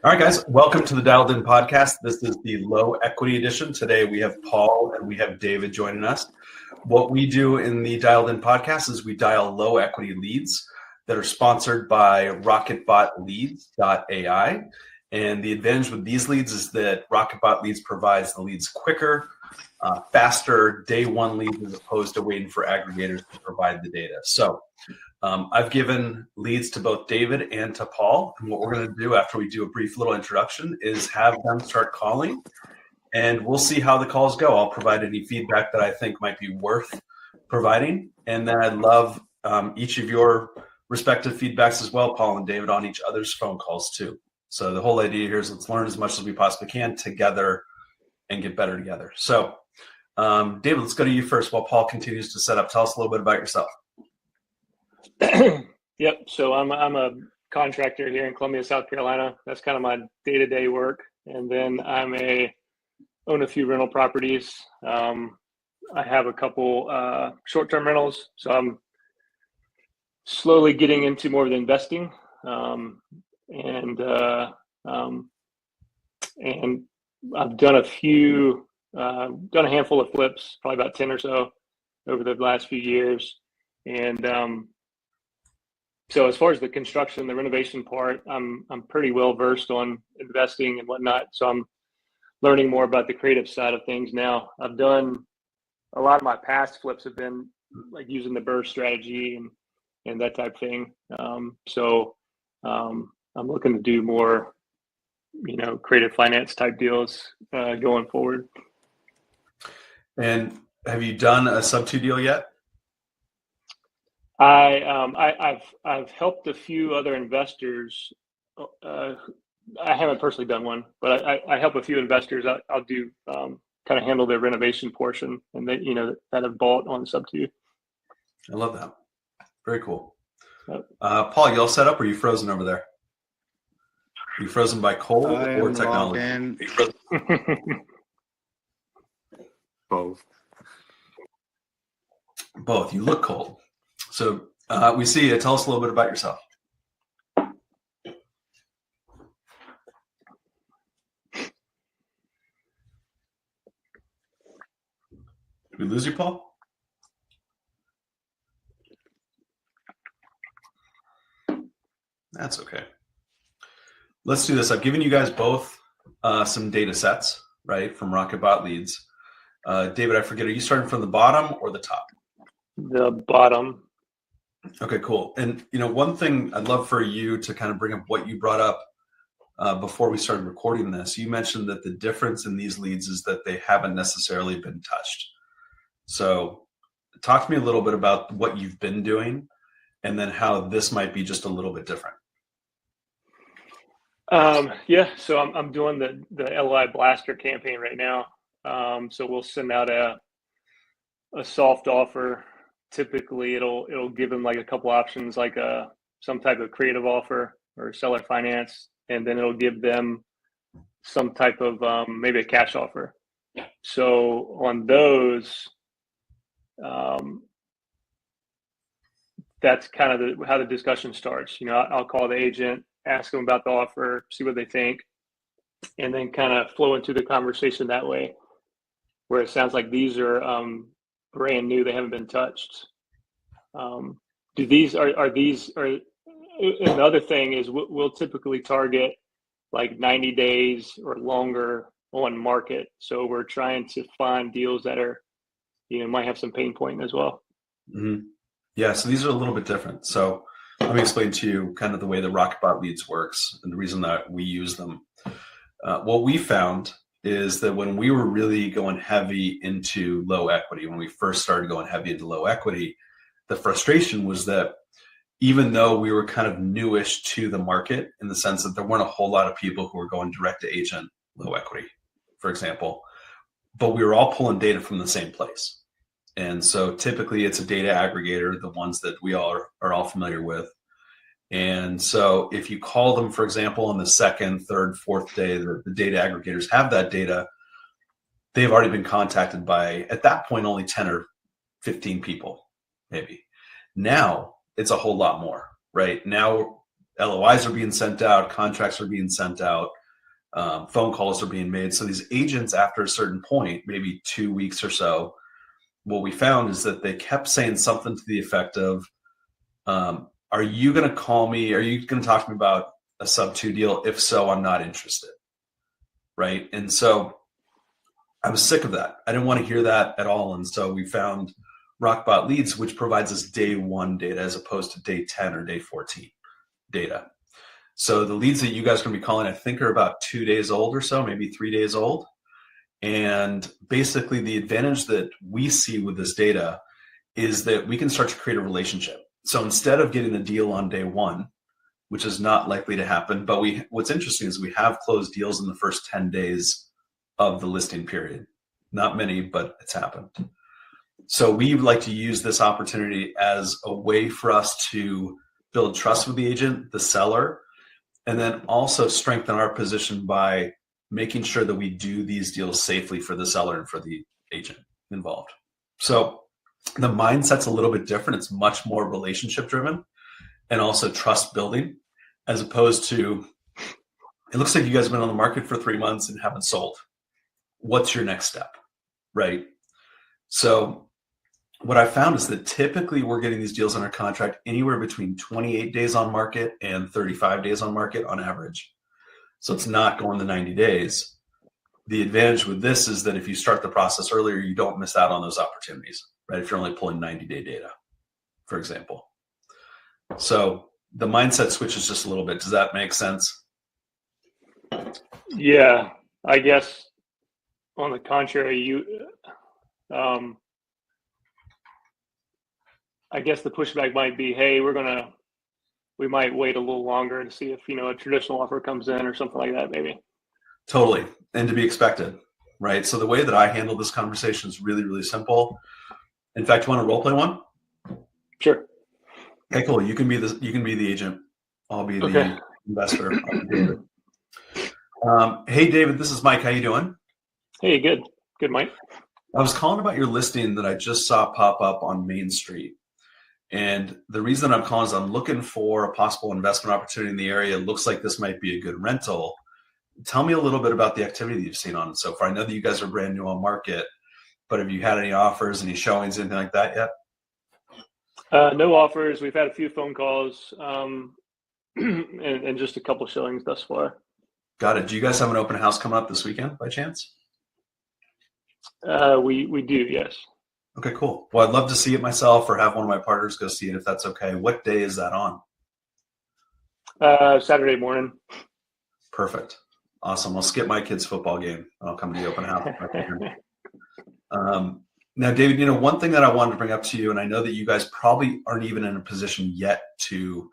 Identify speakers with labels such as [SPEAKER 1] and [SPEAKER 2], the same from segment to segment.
[SPEAKER 1] All right, guys, welcome to the Dialed In podcast. This is the low equity edition. Today we have Paul and we have David joining us. What we do in the Dialed In podcast is we dial low equity leads that are sponsored by rocketbotleads.ai. And the advantage with these leads is that Rocketbot Leads provides the leads quicker, faster, day one leads as opposed to waiting for aggregators to provide the data. So I've given leads to both David and to Paul. And what we're going to do after we do a brief little introduction is have them start calling, and we'll see how the calls go. I'll provide any feedback that I think might be worth providing. And then I'd love each of your respective feedbacks as well, Paul and David, on each other's phone calls too. So the whole idea here is let's learn as much as we possibly can together and get better together. So David, let's go to you first while Paul continues to set up. Tell us a little bit about yourself.
[SPEAKER 2] Yep. So I'm a contractor here in Columbia, South Carolina. That's kind of my day-to-day work. And then own a few rental properties. I have a couple short-term rentals. So I'm slowly getting into more of the investing. And I've done done a handful of flips, probably about 10 or so over the last few years. And so as far as the construction, the renovation part, I'm pretty well versed on investing and whatnot. So I'm learning more about the creative side of things now. I've done a lot of my past flips have been like using the burst strategy and that type of thing. I'm looking to do more, creative finance type deals going forward.
[SPEAKER 1] And have you done a sub-2 deal yet?
[SPEAKER 2] I've helped a few other investors. I haven't personally done one, but I help a few investors. I'll do kind of handle their renovation portion, and that have bought on sub-2.
[SPEAKER 1] I love that. Very cool.
[SPEAKER 2] Yep.
[SPEAKER 1] Paul, you all set up, or are you frozen over there? Are you frozen by cold or technology?
[SPEAKER 3] Both.
[SPEAKER 1] Both. You look cold. So we see you. Tell us a little bit about yourself. Did we lose you, Paul? That's okay. Let's do this. I've given you guys both some data sets, right, from Rocketbot Leads. David, I forget, are you starting from the bottom or the top?
[SPEAKER 2] The bottom.
[SPEAKER 1] Okay, cool. And, one thing I'd love for you to kind of bring up what you brought up before we started recording this. You mentioned that the difference in these leads is that they haven't necessarily been touched. So talk to me a little bit about what you've been doing and then how this might be just a little bit different.
[SPEAKER 2] So I'm doing the LOI Blaster campaign right now. So we'll send out a soft offer. Typically it'll give them like a couple options, like some type of creative offer or seller finance, and then it'll give them some type of maybe a cash offer. So on those, that's kind of how the discussion starts. I'll call the agent, ask them about the offer, see what they think, and then kind of flow into the conversation that way, where it sounds like these are brand new, they haven't been touched. And the other thing is we'll typically target like 90 days or longer on market. So we're trying to find deals that are, might have some pain point as well.
[SPEAKER 1] Mm-hmm. Yeah, so these are a little bit different. So let me explain to you kind of the way the Rocketbot Leads works and the reason that we use them. What we found is that when we were really going heavy into low equity, when we first started going heavy into low equity, the frustration was that even though we were kind of newish to the market in the sense that there weren't a whole lot of people who were going direct to agent low equity, for example, but we were all pulling data from the same place. And so typically it's a data aggregator, the ones that we all are all familiar with. And so if you call them, for example, on the second, third, fourth day, the data aggregators have that data, they've already been contacted by, at that point, only 10 or 15 people, maybe. Now it's a whole lot more, right? Now LOIs are being sent out, contracts are being sent out, phone calls are being made. So these agents, after a certain point, maybe 2 weeks or so, what we found is that they kept saying something to the effect of, are you going to call me? Are you going to talk to me about a sub 2 deal? If so, I'm not interested. Right. And so I was sick of that. I didn't want to hear that at all. And so we found Rockbot Leads, which provides us day 1 data as opposed to day 10 or day 14 data. So the leads that you guys are going to be calling, I think, are about 2 days old or so, maybe 3 days old. And basically the advantage that we see with this data is that we can start to create a relationship. So instead of getting the deal on day 1, which is not likely to happen, but what's interesting is we have closed deals in the first 10 days of the listing period. Not many, but it's happened. So we would like to use this opportunity as a way for us to build trust with the agent, the seller, and then also strengthen our position by making sure that we do these deals safely for the seller and for the agent involved. So the mindset's a little bit different. It's much more relationship driven and also trust building, as opposed to, it looks like you guys have been on the market for 3 months and haven't sold. What's your next step, right? So what I found is that typically we're getting these deals under contract anywhere between 28 days on market and 35 days on market on average. So it's not going the 90 days. The advantage with this is that if you start the process earlier, you don't miss out on those opportunities, right? If you're only pulling 90-day data, for example. So the mindset switches just a little bit. Does that make sense?
[SPEAKER 2] Yeah, I guess on the contrary, I guess the pushback might be, hey, we might wait a little longer to see if, a traditional offer comes in or something like that, maybe.
[SPEAKER 1] Totally. And to be expected, right? So the way that I handle this conversation is really, really simple. In fact, you want to role play one?
[SPEAKER 2] Sure.
[SPEAKER 1] Okay, cool. You can be the agent. I'll be the investor. Hey, David, this is Mike. How you doing?
[SPEAKER 2] Hey, good. Good, Mike.
[SPEAKER 1] I was calling about your listing that I just saw pop up on Main Street. And the reason I'm calling is I'm looking for a possible investment opportunity in the area. It looks like this might be a good rental. Tell me a little bit about the activity that you've seen on it so far. I know that you guys are brand new on market, but have you had any offers, any showings, anything like that yet?
[SPEAKER 2] No offers. We've had a few phone calls and just a couple showings thus far.
[SPEAKER 1] Got it. Do you guys have an open house coming up this weekend by chance?
[SPEAKER 2] We do, yes.
[SPEAKER 1] Okay, cool. Well, I'd love to see it myself or have one of my partners go see it if that's okay. What day is that on?
[SPEAKER 2] Saturday morning.
[SPEAKER 1] Perfect. Awesome. I'll skip my kid's football game. I'll come to the open house. Now, David, one thing that I wanted to bring up to you, and I know that you guys probably aren't even in a position yet to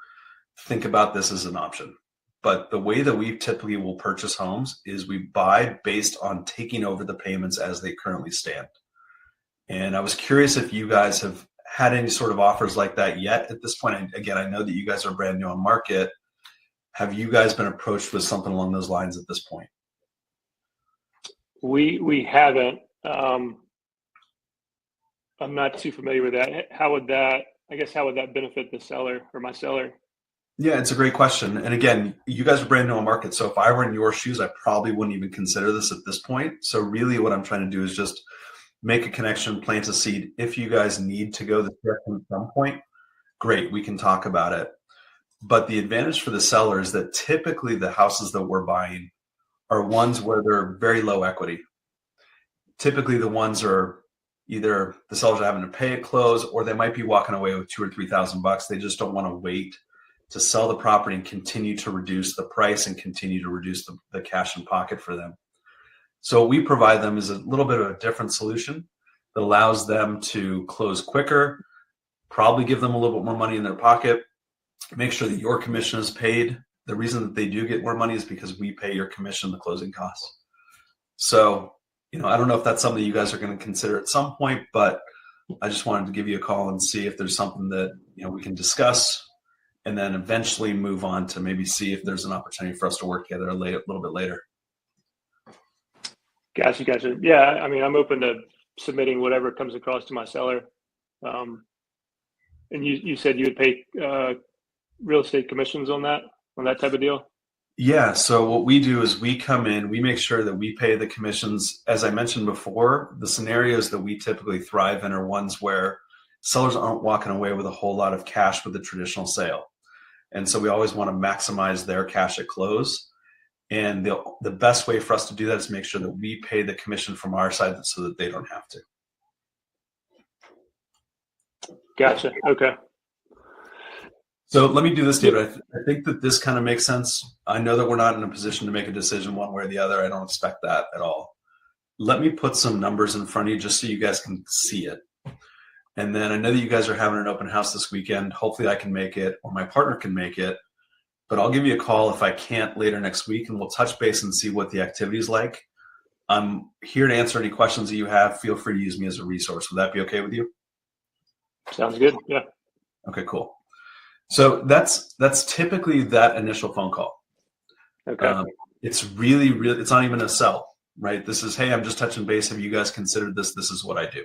[SPEAKER 1] think about this as an option, but the way that we typically will purchase homes is we buy based on taking over the payments as they currently stand. And I was curious if you guys have had any sort of offers like that yet at this point. Again, I know that you guys are brand new on market. Have you guys been approached with something along those lines at this point?
[SPEAKER 2] We haven't. I'm not too familiar with that. How would that benefit the seller or my seller?
[SPEAKER 1] Yeah, it's a great question. And again, you guys are brand new on market. So if I were in your shoes, I probably wouldn't even consider this at this point. So really what I'm trying to do is just make a connection, plant a seed. If you guys need to go this direction at some point, great, we can talk about it. But the advantage for the seller is that typically the houses that we're buying are ones where they're very low equity. Typically the ones are either the sellers are having to pay at close or they might be walking away with $2,000 or $3,000. They just don't want to wait to sell the property and continue to reduce the price and continue to reduce the cash in pocket for them. So what we provide them is a little bit of a different solution that allows them to close quicker, probably give them a little bit more money in their pocket, make sure that your commission is paid. The reason that they do get more money is because we pay your commission, the closing costs. So, I don't know if that's something you guys are going to consider at some point, but I just wanted to give you a call and see if there's something that, we can discuss and then eventually move on to maybe see if there's an opportunity for us to work together a little bit later.
[SPEAKER 2] Gotcha. Yeah, I mean, I'm open to submitting whatever comes across to my seller. And you said you would pay real estate commissions on that? on that type of deal?
[SPEAKER 1] Yeah. So what we do is we come in, we make sure that we pay the commissions. As I mentioned before, the scenarios that we typically thrive in are ones where sellers aren't walking away with a whole lot of cash with a traditional sale. And so we always want to maximize their cash at close. And the best way for us to do that is make sure that we pay the commission from our side so that they don't have to.
[SPEAKER 2] Gotcha. Okay.
[SPEAKER 1] So let me do this, David. I think that this kind of makes sense. I know that we're not in a position to make a decision one way or the other. I don't expect that at all. Let me put some numbers in front of you just so you guys can see it. And then I know that you guys are having an open house this weekend. Hopefully I can make it or my partner can make it. But I'll give you a call if I can't later next week, and we'll touch base and see what the activity is like. I'm here to answer any questions that you have. Feel free to use me as a resource. Would that be okay with you?
[SPEAKER 2] Sounds good. Yeah.
[SPEAKER 1] Okay, cool. So that's typically that initial phone call.
[SPEAKER 2] Okay.
[SPEAKER 1] It's really, it's not even a sell, right? This is, hey, I'm just touching base. Have you guys considered this? This is what I do.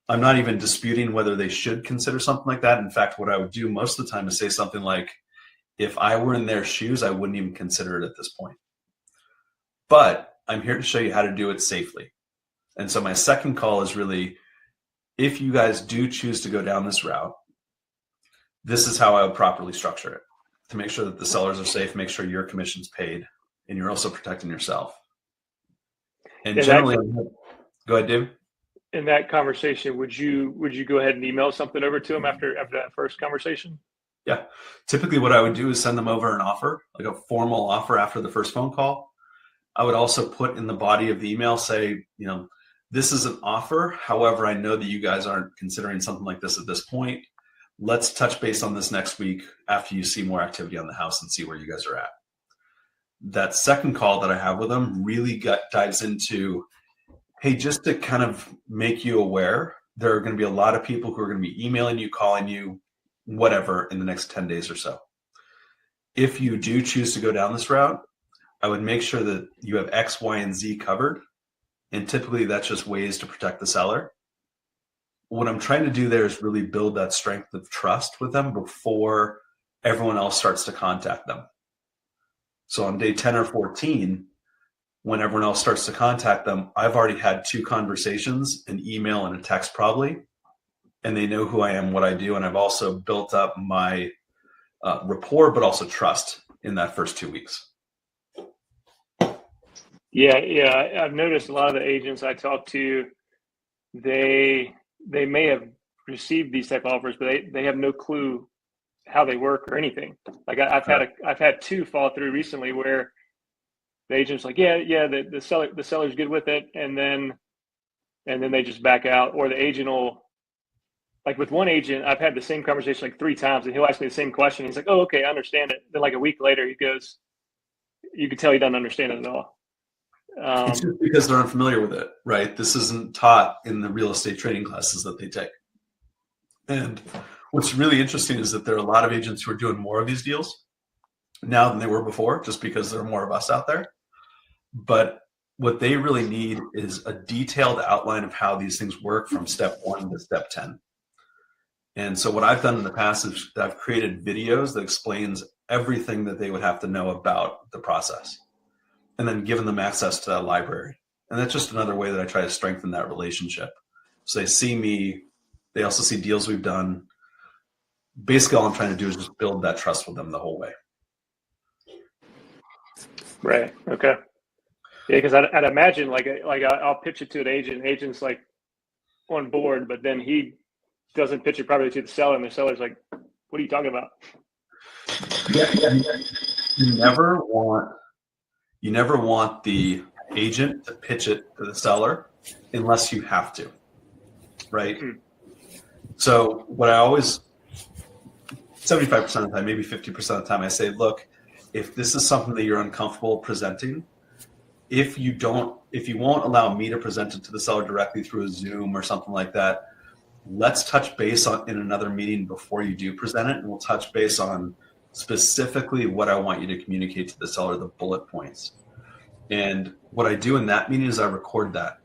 [SPEAKER 1] I'm not even disputing whether they should consider something like that. In fact, what I would do most of the time is say something like, if I were in their shoes, I wouldn't even consider it at this point. But I'm here to show you how to do it safely. And so my second call is really, if you guys do choose to go down this route, this is how I would properly structure it to make sure that the sellers are safe, make sure your commission's paid, and you're also protecting yourself. And generally, go ahead, Dave.
[SPEAKER 2] In that conversation, would you go ahead and email something over to them after that first conversation?
[SPEAKER 1] Yeah. Typically what I would do is send them over an offer, like a formal offer after the first phone call. I would also put in the body of the email, say, this is an offer. However, I know that you guys aren't considering something like this at this point. Let's touch base on this next week after you see more activity on the house and see where you guys are at. That second call that I have with them really dives into, hey, just to kind of make you aware, there are going to be a lot of people who are going to be emailing you, calling you, whatever, in the next 10 days or so. If you do choose to go down this route, I would make sure that you have X, Y, and Z covered. And typically that's just ways to protect the seller. What I'm trying to do there is really build that strength of trust with them before everyone else starts to contact them. So on day 10 or 14, when everyone else starts to contact them, I've already had 2 conversations, an email and a text probably, and they know who I am, what I do, and I've also built up my rapport, but also trust in that first 2 weeks.
[SPEAKER 2] Yeah. I've noticed a lot of the agents I talk to, they may have received these type of offers, but they have no clue how they work or anything. Like I've had 2 fall through recently where the agent's like, the seller's good with it, and then they just back out, or the agent will, like with one agent, I've had the same conversation like 3 times, and he'll ask me the same question. He's like, oh, okay, I understand it. Then like a week later, he goes, you can tell he doesn't understand it at all.
[SPEAKER 1] It's just because they're unfamiliar with it, right? This isn't taught in the real estate training classes that they take. And what's really interesting is that there are a lot of agents who are doing more of these deals now than they were before, just because there are more of us out there. But what they really need is a detailed outline of how these things work from step 1 to step 10. And so what I've done in the past is I've created videos that explains everything that they would have to know about the process, and then given them access to that library. And that's just another way that I try to strengthen that relationship. So they see me, they also see deals we've done. Basically, all I'm trying to do is just build that trust with them the whole way.
[SPEAKER 2] Right. Okay. Yeah, because I'd imagine like I'll pitch it to an agent. Agent's like on board, but then he doesn't pitch it probably to the seller, and the seller's like, "What are you talking about?"
[SPEAKER 1] Yeah. You never want the agent to pitch it to the seller unless you have to, right? Mm-hmm. So what I always, 75% of the time, maybe 50% of the time, I say, look, if this is something that you're uncomfortable presenting, if you won't allow me to present it to the seller directly through a Zoom or something like that, let's touch base in another meeting before you do present it, and we'll touch base on specifically what I want you to communicate to the seller, the bullet points. And what I do in that meeting is I record that.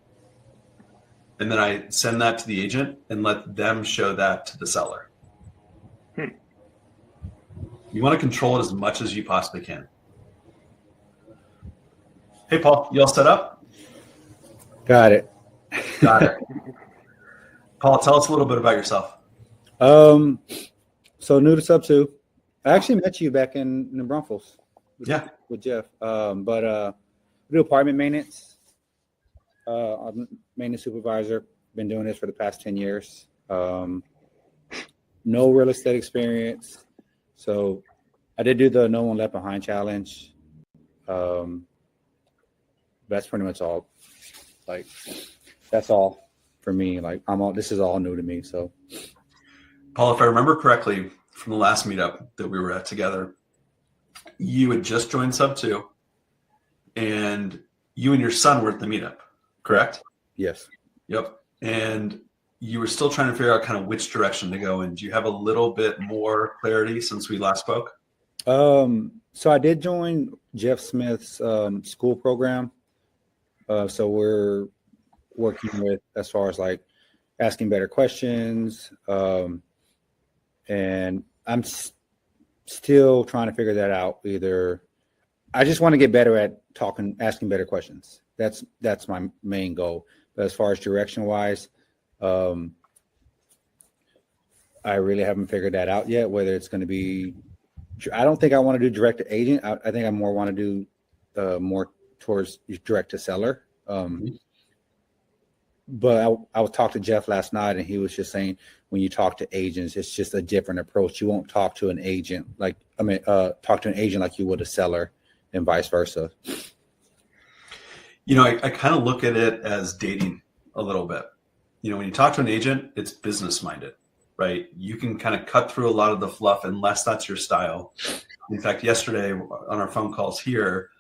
[SPEAKER 1] And then I send that to the agent and let them show that to the seller. You want to control it as much as you possibly can. Hey, Paul, you all set up?
[SPEAKER 4] Got it.
[SPEAKER 1] Got it. Paul, tell us a little bit about yourself.
[SPEAKER 4] So new to Sub 2. I actually met you back in New Braunfels. With Jeff. But we do apartment maintenance. I'm maintenance supervisor. Been doing this for the past 10 years. No real estate experience. So I did do the No One Left Behind challenge. That's pretty much all. Like, that's all for me. Like, this is all new to me. So,
[SPEAKER 1] Paul, if I remember correctly from the last meetup that we were at together, you had just joined Sub 2 and you and your son were at the meetup, correct?
[SPEAKER 4] Yes.
[SPEAKER 1] Yep. And you were still trying to figure out kind of which direction to go in. Do you have a little bit more clarity since we last spoke?
[SPEAKER 4] So I did join Jeff Smith's school program. So we're working with as far as like asking better questions. And I'm still trying to figure that out. Either I just want to get better at asking better questions. That's my main goal. But as far as direction wise, I really haven't figured that out yet, whether it's going to be, I don't think I want to do direct to agent. I think I more want to do more towards direct to seller. But I was talking to Jeff last night and he was just saying, when you talk to agents, it's just a different approach. You won't talk to an agent talk to an agent like you would a seller and vice versa.
[SPEAKER 1] You know, I kind of look at it as dating a little bit. You know, when you talk to an agent, it's business minded, right? You can kind of cut through a lot of the fluff unless that's your style. In fact, yesterday on our phone calls here,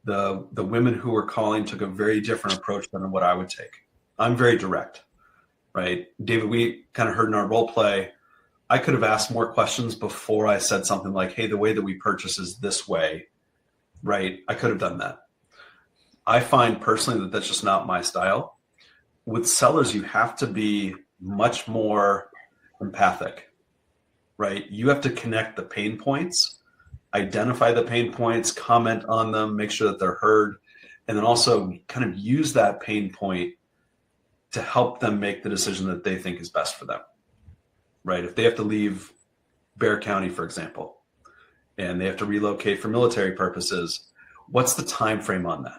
[SPEAKER 1] the women who were calling took a very different approach than what I would take. I'm very direct, right? David, we kind of heard in our role play, I could have asked more questions before I said something like, hey, the way that we purchase is this way, right? I could have done that. I find personally that that's just not my style. With sellers, you have to be much more empathic, right? You have to connect the pain points, identify the pain points, comment on them, make sure that they're heard, and then also kind of use that pain point to help them make the decision that they think is best for them, right? If they have to leave Bear County, for example, and they have to relocate for military purposes, what's the time frame on that,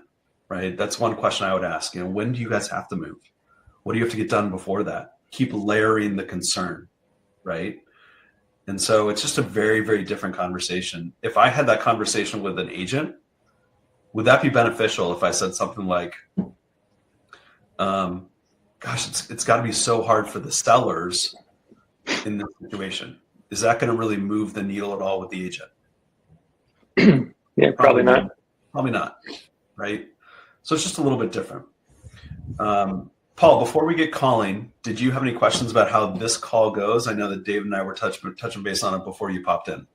[SPEAKER 1] right? That's one question I would ask. You know, when do you guys have to move? What do you have to get done before that? Keep layering the concern, right? And so it's just a very, very different conversation. If I had that conversation with an agent, would that be beneficial if I said something like, gosh, it's got to be so hard for the sellers in this situation. Is that going to really move the needle at all with the agent?
[SPEAKER 2] Yeah, probably not.
[SPEAKER 1] Probably not, right? So it's just a little bit different. Paul, before we get calling, did you have any questions about how this call goes? I know that Dave and I were touching base on it before you popped in.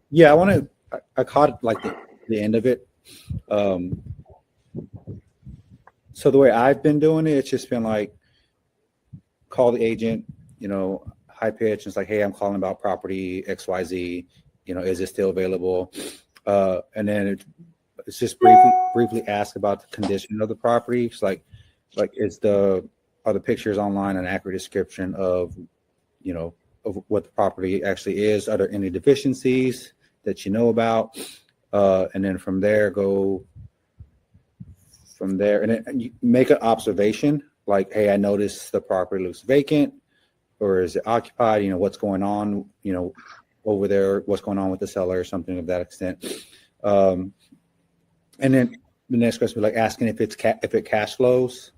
[SPEAKER 4] Yeah, I caught like the end of it. So the way I've been doing it, it's just been like, call the agent, high pitch. It's like, hey, I'm calling about property XYZ. Is it still available? And then it's just briefly ask about the condition of the property. It's like are the pictures online an accurate description of what the property actually is? Are there any deficiencies that you know about? And then from there, and then you make an observation like, hey, I noticed the property looks vacant, or is it occupied? What's going on, over there, what's going on with the seller or something of that extent. And then the next question would be like asking if it cash flows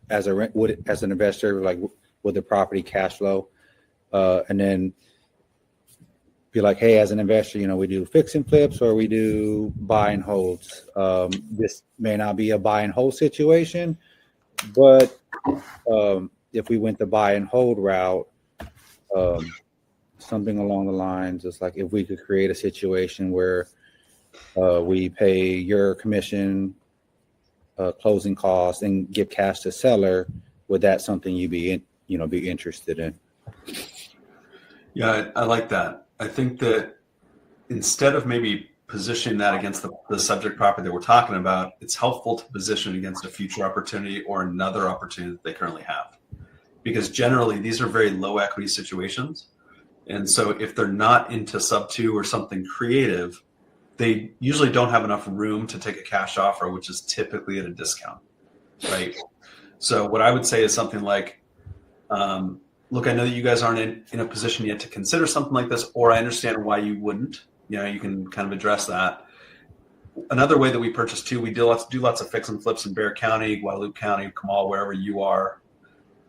[SPEAKER 4] as an investor, like would the property cash flow? And then be like, hey, as an investor, we do fix and flips or we do buy and holds. This may not be a buy and hold situation, but if we went the buy and hold route, something along the lines, it's like if we could create a situation where we pay your commission, closing costs, and give cash to seller, would that something you be interested in?
[SPEAKER 1] Yeah, I like that. I think that instead of maybe positioning that against the subject property that we're talking about, it's helpful to position it against a future opportunity or another opportunity that they currently have. Because generally, these are very low equity situations. And so if they're not into sub 2 or something creative, they usually don't have enough room to take a cash offer, which is typically at a discount, right? So what I would say is something like, look, I know that you guys aren't in a position yet to consider something like this, or I understand why you wouldn't. You can kind of address that. Another way that we purchase too, we do lots of fix and flips in Bexar County, Guadalupe County, Comal, wherever you are.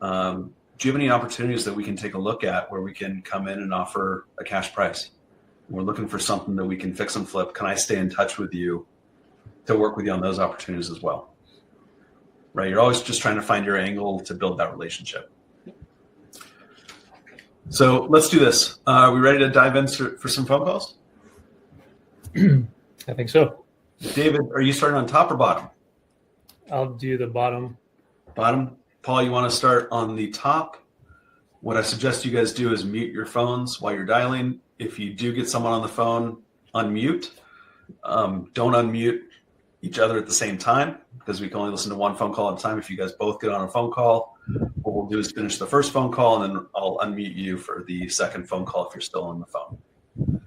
[SPEAKER 1] Do you have any opportunities that we can take a look at where we can come in and offer a cash price? We're looking for something that we can fix and flip. Can I stay in touch with you to work with you on those opportunities as well? Right? You're always just trying to find your angle to build that relationship. So let's do this. Are we ready to dive in for some phone calls?
[SPEAKER 5] I think so.
[SPEAKER 1] David, are you starting on top or bottom?
[SPEAKER 5] I'll do the bottom.
[SPEAKER 1] Bottom. Paul, you want to start on the top? What I suggest you guys do is mute your phones while you're dialing. If you do get someone on the phone, unmute. Don't unmute each other at the same time because we can only listen to one phone call at a time. If you guys both get on a phone call, what we'll do is finish the first phone call and then I'll unmute you for the second phone call if you're still on the phone.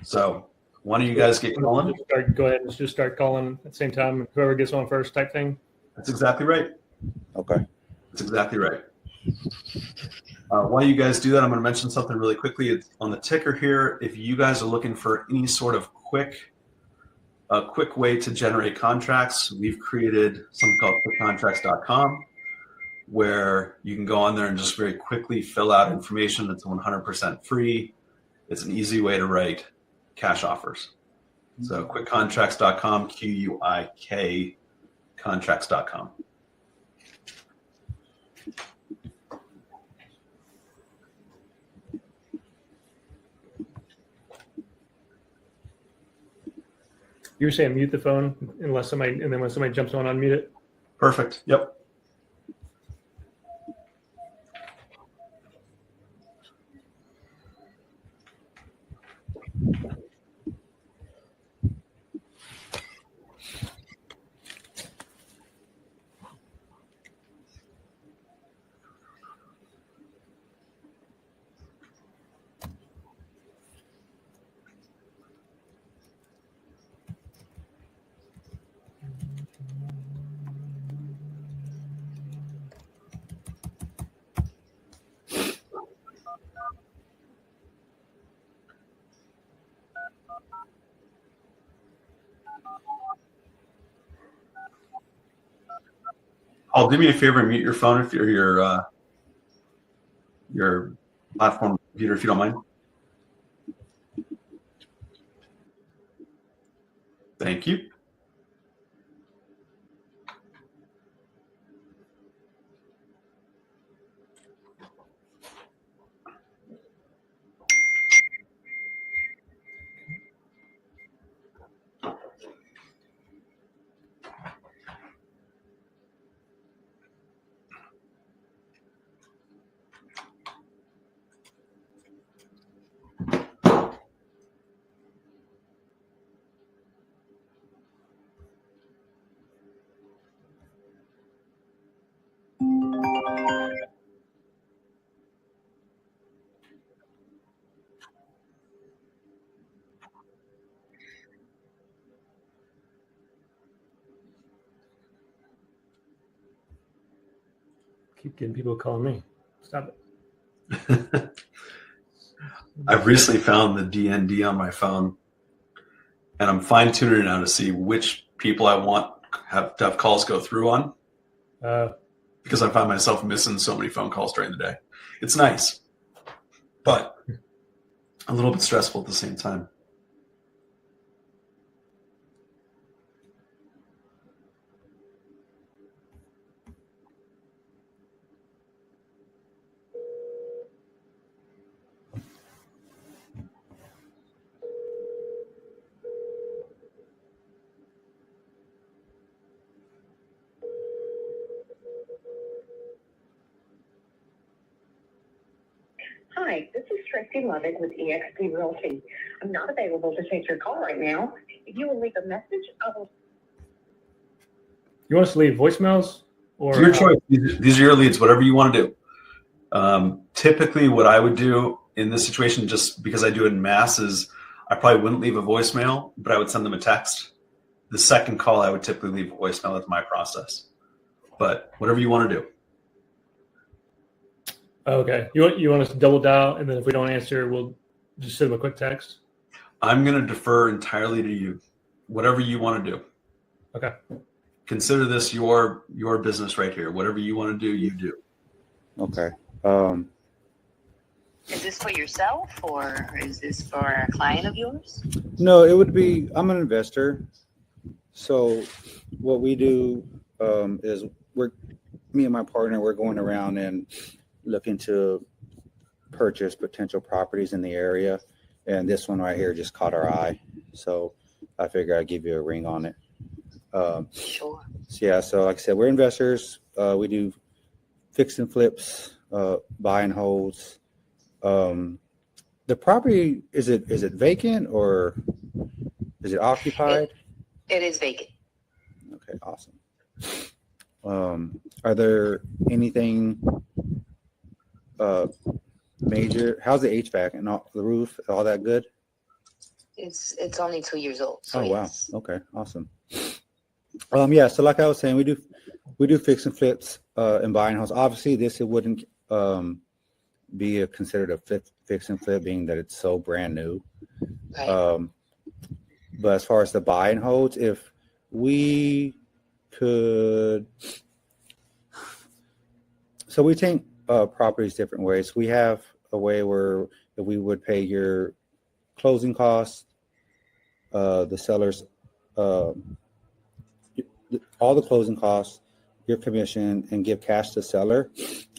[SPEAKER 1] So one of you guys get calling.
[SPEAKER 5] Go ahead and just start calling at the same time. Whoever gets on first type thing.
[SPEAKER 1] That's exactly right.
[SPEAKER 4] Okay.
[SPEAKER 1] That's exactly right. While you guys do that, I'm going to mention something really quickly. It's on the ticker here. If you guys are looking for any sort of quick way to generate contracts, we've created something called quickcontracts.com where you can go on there and just very quickly fill out information. It's 100% free. It's an easy way to write cash offers. So quickcontracts.com, QUIK contracts.com.
[SPEAKER 5] You were saying mute the phone unless somebody, and then when somebody jumps on, unmute it.
[SPEAKER 1] Perfect. Yep. Paul, do me a favor and mute your phone if you're your platform computer, if you don't mind. Thank you.
[SPEAKER 5] Keep getting people calling me. Stop it.
[SPEAKER 1] I've recently found the DND on my phone, and I'm fine tuning it now to see which people I want to have calls go through on. Because I find myself missing so many phone calls during the day. It's nice, but a little bit stressful at the same time.
[SPEAKER 6] Hi, Hi, this is Tracy Lovett with eXp Realty. I'm not available to take your call right now. If you will leave a message, I will.
[SPEAKER 5] You want us to leave voicemails or
[SPEAKER 1] Your choice. These are your leads, whatever you want to do. Typically, what I would do in this situation, just because I do it in mass, is I probably wouldn't leave a voicemail, but I would send them a text. The second call, I would typically leave a voicemail. That's my process. But whatever you want to do.
[SPEAKER 5] Okay. You want us to double dial, and then if we don't answer, we'll just send them a quick text?
[SPEAKER 1] I'm going to defer entirely to you. Whatever you want to do.
[SPEAKER 5] Okay.
[SPEAKER 1] Consider this your business right here. Whatever you want to do, you do.
[SPEAKER 4] Okay.
[SPEAKER 7] Is this for yourself or is this for a client of yours?
[SPEAKER 4] No, it would be, I'm an investor. So what we do is me and my partner, we're going around and looking to purchase potential properties in the area. And this one right here just caught our eye. So I figure I'd give you a ring on it.
[SPEAKER 7] Sure.
[SPEAKER 4] So like I said, we're investors. We do fix and flips, buy and holds. The property, is it vacant or is it occupied?
[SPEAKER 7] It is vacant.
[SPEAKER 4] Okay, awesome. Are there anything major? How's the HVAC and the roof? All that good?
[SPEAKER 7] It's only 2 years old. So
[SPEAKER 4] Oh wow.
[SPEAKER 7] yes.
[SPEAKER 4] Okay, awesome. So like I was saying, we do fix and flips and buying house. Obviously, it wouldn't be considered a fix and flip, being that it's so brand new.
[SPEAKER 7] Right.
[SPEAKER 4] But as far as the buy and holds, if we could, so we take properties different ways. We have a way where if we would pay your closing costs, the seller's, all the closing costs, your commission, and give cash to seller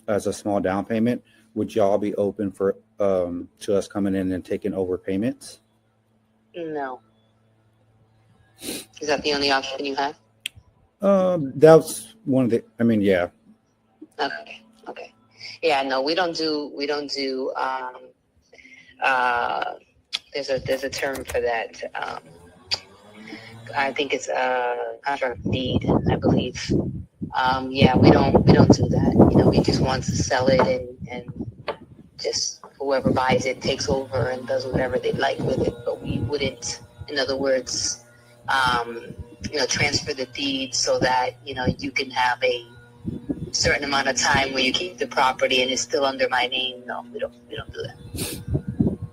[SPEAKER 4] as a small down payment. Would y'all be open for to us coming in and taking over payments?
[SPEAKER 7] No. Is that the only option you have?
[SPEAKER 4] That's one of the. I mean, yeah.
[SPEAKER 7] Okay. Yeah, no, we don't do there's a term for that. I think it's a contract deed, I believe. Yeah, we don't do that. We just want to sell it and just whoever buys it takes over and does whatever they like with it. But we wouldn't, in other words, transfer the deed so that, you can have a certain amount of time where you keep the property and it's still under my name. No, we don't do that.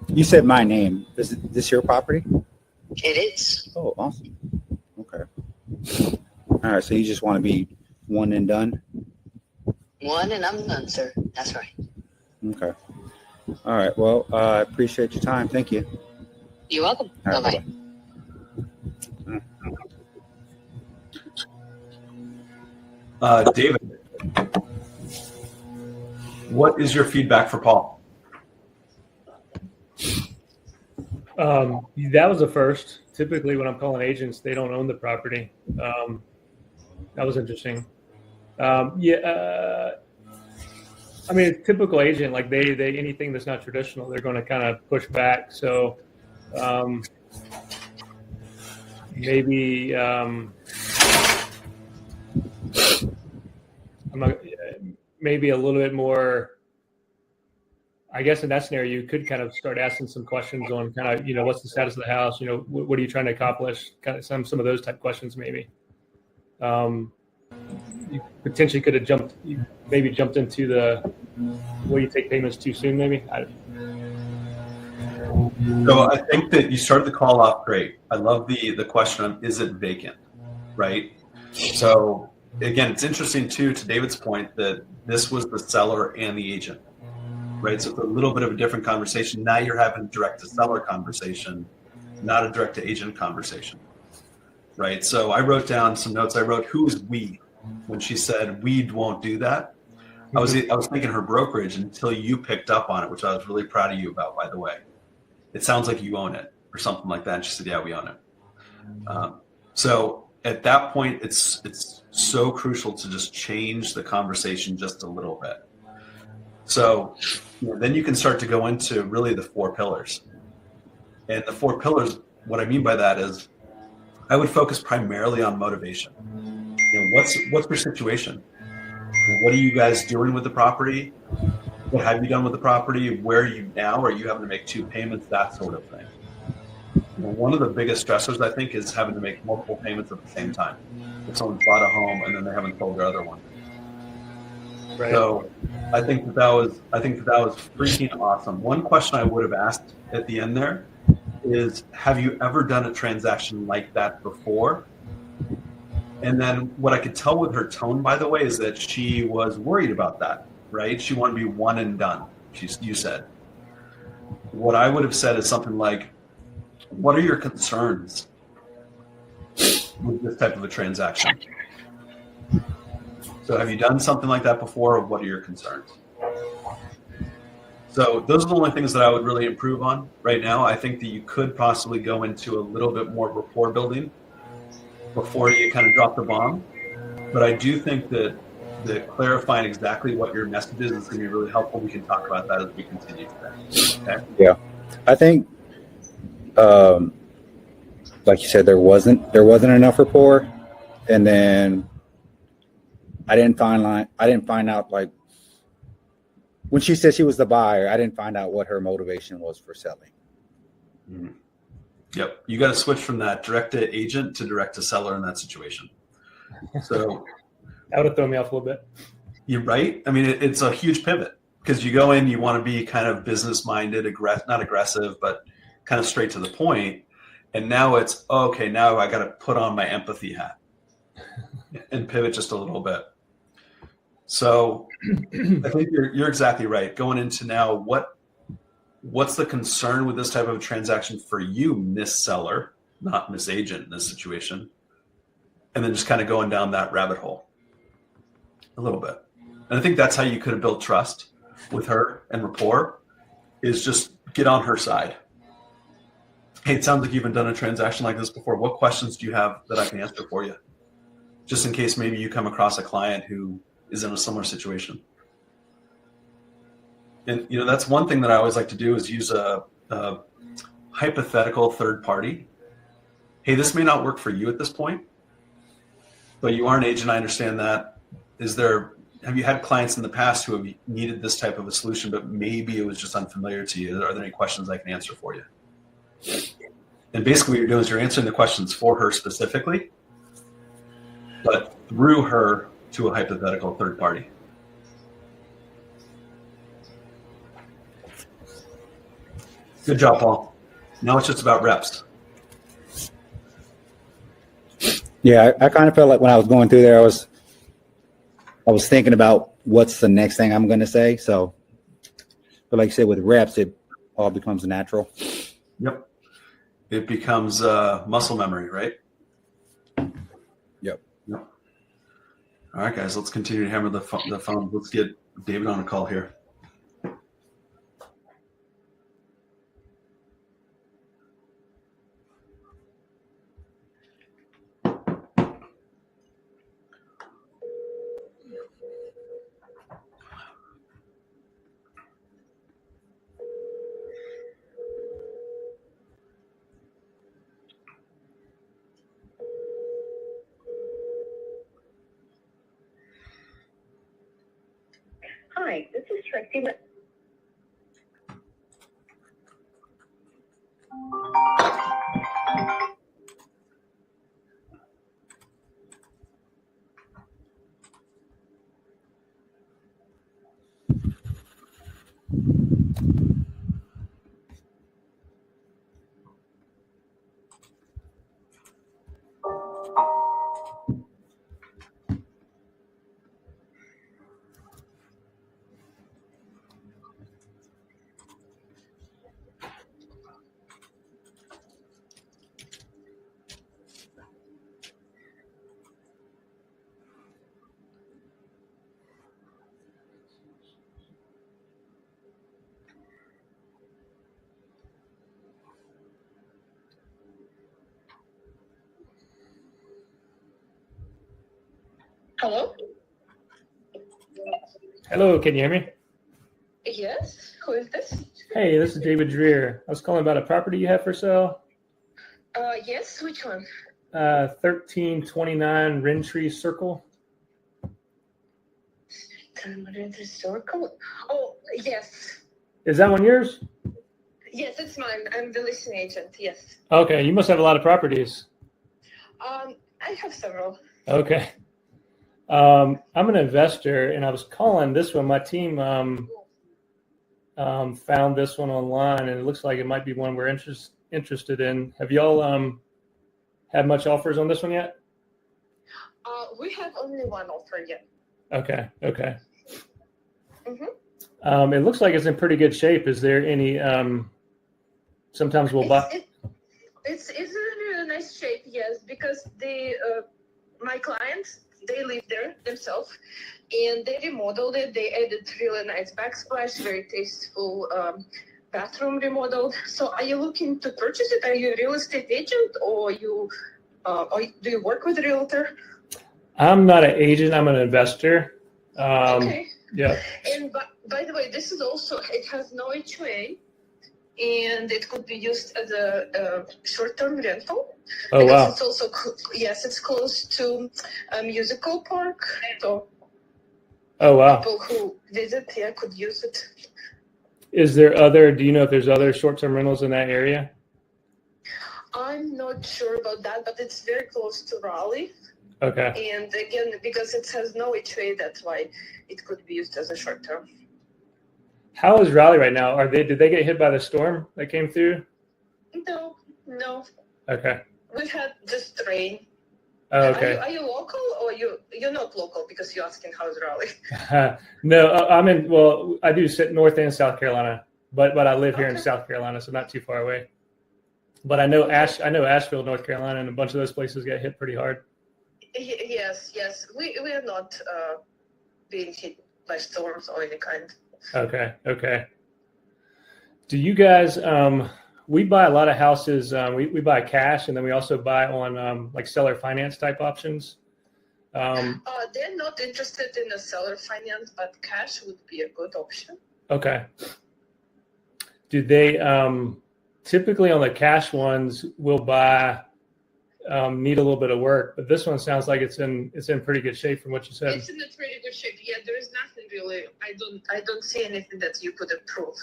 [SPEAKER 4] You said my name. Is this your property?
[SPEAKER 7] It is.
[SPEAKER 4] Oh, awesome. Okay. All right. So you just want to be one and done?
[SPEAKER 7] One and I'm done, sir. That's right.
[SPEAKER 4] Okay. All right. Well, I appreciate your time. Thank you.
[SPEAKER 7] You're welcome.
[SPEAKER 4] All right,
[SPEAKER 7] Bye-bye.
[SPEAKER 1] David, what is your feedback for Paul?
[SPEAKER 5] That was a first. Typically, when I'm calling agents, they don't own the property. That was interesting. I mean, a typical agent, like they anything that's not traditional, they're going to kind of push back. So maybe maybe a little bit more. I guess in that scenario, you could kind of start asking some questions on kind of, what's the status of the house? What are you trying to accomplish? Kind of some of those type questions, maybe. You potentially could have jumped into the, will you take payments too soon, maybe?
[SPEAKER 1] So I think that you started the call off great. I love the question of, is it vacant, right? So again, it's interesting too, to David's point, that this was the seller and the agent, right? So it's a little bit of a different conversation. Now you're having a direct to seller conversation, not a direct to agent conversation, right? So I wrote down some notes. I wrote, who is we? When she said, we won't do that. I was thinking her brokerage until you picked up on it, which I was really proud of you about, by the way. It sounds like you own it or something like that. And she said, yeah, we own it. So at that point, it's so crucial to just change the conversation just a little bit. So then you can start to go into really the 4 pillars. And the 4 pillars, what I mean by that is I would focus primarily on motivation. What's your situation? What are you guys doing with the property? What have you done with the property? Where are you now? Are you having to make 2 payments? That sort of thing. One of the biggest stressors, I think, is having to make multiple payments at the same time. If someone's bought a home and then they haven't sold their other one.
[SPEAKER 5] Right.
[SPEAKER 1] So I think that was freaking awesome. One question I would have asked at the end there is, have you ever done a transaction like that before? And then what I could tell with her tone, by the way, is that she was worried about that, right? She wanted to be one and done, you said. What I would have said is something like, what are your concerns with this type of a transaction? So have you done something like that before, or what are your concerns? So those are the only things that I would really improve on right now. I think that you could possibly go into a little bit more rapport building before you kind of drop the bomb. But I do think that clarifying exactly what your message is going to be really helpful. We can talk about that as we continue today. Okay?
[SPEAKER 4] Yeah, I think, like you said, there wasn't enough rapport, and then I didn't find out, like, when she said she was the buyer, I didn't find out what her motivation was for selling.
[SPEAKER 1] Mm-hmm. Yep. You got to switch from that direct to agent to direct to seller in that situation. So
[SPEAKER 5] That would have thrown me off a little bit.
[SPEAKER 1] you're right. I mean, it's a huge pivot because you go in, you want to be kind of business minded, not aggressive, but kind of straight to the point. And now it's, okay, now I got to put on my empathy hat and pivot just a little bit. So I think you're exactly right. Going into now, what's the concern with this type of transaction for you, Miss Seller, not Miss Agent in this situation? And then just kind of going down that rabbit hole a little bit. And I think that's how you could have built trust with her and rapport, is just get on her side. Hey, it sounds like you've done a transaction like this before. What questions do you have that I can answer for you? Just in case maybe you come across a client who is in a similar situation. And that's one thing that I always like to do, is use a hypothetical third party. Hey, this may not work for you at this point, but you are an agent. I understand that. Have you had clients in the past who have needed this type of a solution, but maybe it was just unfamiliar to you? Are there any questions I can answer for you? And basically what you're doing is you're answering the questions for her specifically, but through her to a hypothetical third party. Good job, Paul. Now it's just about reps.
[SPEAKER 4] Yeah, I kind of felt like when I was going through there, I was thinking about what's the next thing I'm going to say. So, but like you said, with reps, it all becomes natural.
[SPEAKER 1] Yep. It becomes muscle memory, right?
[SPEAKER 4] Yep.
[SPEAKER 1] All right, guys, let's continue to hammer the phone. Let's get David on a call here.
[SPEAKER 6] Hi, this is Tracy. Hello?
[SPEAKER 5] Hello, can you hear me?
[SPEAKER 8] Yes, who is this?
[SPEAKER 5] Hey, this is David Dreher. I was calling about a property you have for sale.
[SPEAKER 8] Yes, which one?
[SPEAKER 5] 1329 Rentree Circle.
[SPEAKER 8] Circle? Oh, yes.
[SPEAKER 5] Is that one yours?
[SPEAKER 8] Yes, it's mine. I'm the listing agent, yes.
[SPEAKER 5] Okay, you must have a lot of properties.
[SPEAKER 8] I have several.
[SPEAKER 5] Okay. I'm an investor, and I was calling this one. My team found this one online, and it looks like it might be one we're interested in. Have y'all had much offers on this one yet?
[SPEAKER 8] We have only one offer yet.
[SPEAKER 5] Okay.
[SPEAKER 8] Mm-hmm.
[SPEAKER 5] It looks like it's in pretty good shape. Is there any? Sometimes we'll buy.
[SPEAKER 8] It's in really nice shape, yes, because my clients, they live there themselves, and they remodeled it. They added really nice backsplash, very tasteful bathroom remodeled. So, are you looking to purchase it? Are you a real estate agent, or do you work with a realtor?
[SPEAKER 5] I'm not an agent. I'm an investor.
[SPEAKER 8] Okay.
[SPEAKER 5] Yeah.
[SPEAKER 8] And by the way, this is also, it has no HOA, and it could be used as a short-term rental.
[SPEAKER 5] Oh,
[SPEAKER 8] because
[SPEAKER 5] wow.
[SPEAKER 8] It's also, it's close to a musical park. So
[SPEAKER 5] Oh, wow.
[SPEAKER 8] people who visit here could use it.
[SPEAKER 5] Do you know if there's other short-term rentals in that area?
[SPEAKER 8] I'm not sure about that, but it's very close to Raleigh.
[SPEAKER 5] Okay.
[SPEAKER 8] And again, because it has no HOA, that's why it could be used as a short-term.
[SPEAKER 5] How is Raleigh right now? Did they get hit by the storm that came through?
[SPEAKER 8] No.
[SPEAKER 5] Okay.
[SPEAKER 8] We've had just rain.
[SPEAKER 5] Oh, okay.
[SPEAKER 8] Are you local, or you're not local because you're asking how's Raleigh?
[SPEAKER 5] No, I do sit North and South Carolina, but I live here in South Carolina, so not too far away. But I know Asheville, North Carolina, and a bunch of those places get hit pretty hard.
[SPEAKER 8] Yes. We are not being hit by storms or any kind.
[SPEAKER 5] Okay. Do you guys? We buy a lot of houses. We buy cash, and then we also buy on like seller finance type options.
[SPEAKER 8] They're not interested in a seller finance, but cash would be a good option.
[SPEAKER 5] Okay. Do they typically on the cash ones will buy need a little bit of work, but this one sounds like it's in pretty good shape from what you said.
[SPEAKER 8] It's in a pretty good shape. Yeah, there is nothing really. I don't see anything that you could improve.